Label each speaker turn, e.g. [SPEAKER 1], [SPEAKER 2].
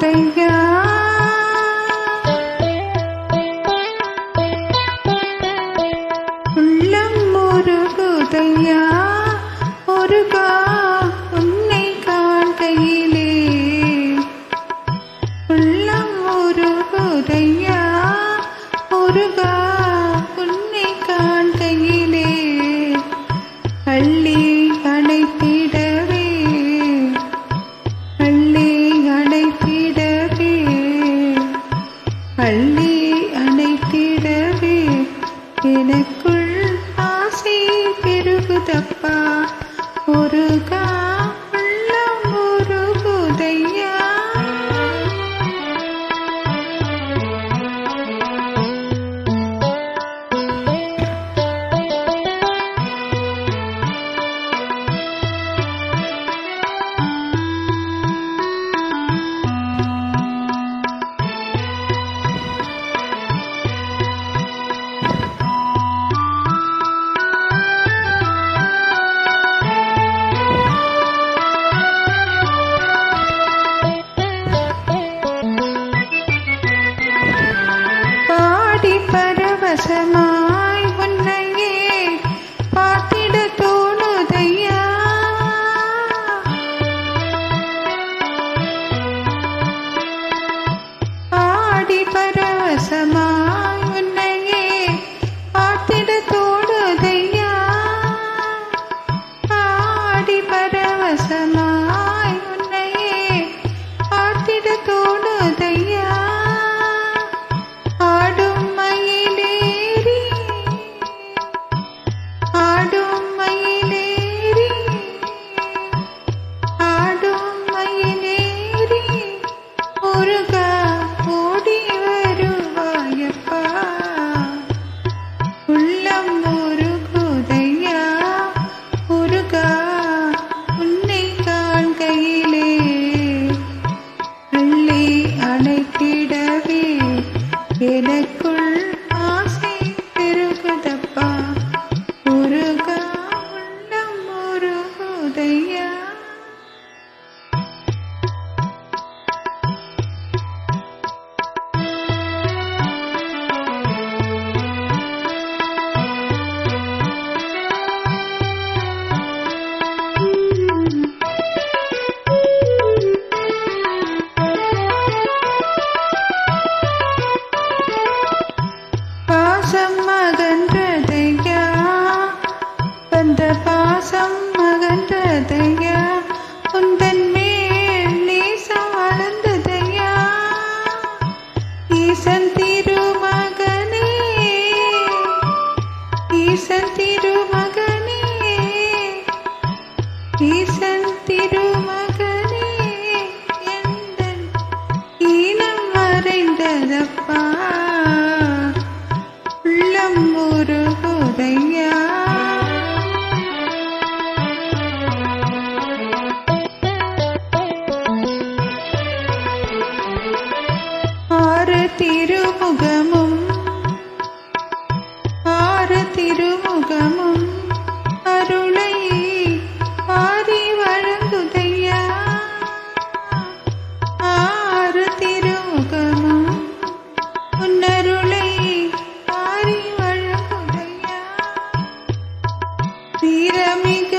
[SPEAKER 1] வருகுதையா உள்ளம் முருகுதையா முருகா உன்னை காண்கையிலே உள்ளம் முருகுதையா முருகா உன்னை காண்கையிலே அள்ளி அணைத்திடவே அள்ளி அணைத்திடவே அள்ளி அணைத்திடவே எனக்குள் ஆசை பெருகுதப்பா முருகா உள்ளம் முருகுதையா பரவசமாய் உன்னையே பார்த்திட தோணுதையா ஆடி பரவசமாய் உன்னையே பார்த்திட தோணுதையா ஆடி பரவசமாய் உன்னையே பார்த்திட தோணுதையா அணைத்திடவே எனக்குள் ஆசை பெருகுதப்பா முருகா உள்ளம் முருகுதையா பாசம் அகன்றதையா வந்த பாசம் அகன்றதையா உந்தன் மேல் நேசம் வளர்ந்ததையா ஈசன் திருமகனே ஈசன் திருமகனே ஈசன் திருமகனே எந்தன் ஈனம் மறைந்ததப்பா உள்ளம் முருகுதையா ஆறு திருமுகமும் அருளை பாரி வழங்குதையா ஆறு திருமுகமும் உன்னருளை பாரி வழங்குதையா தீரமிக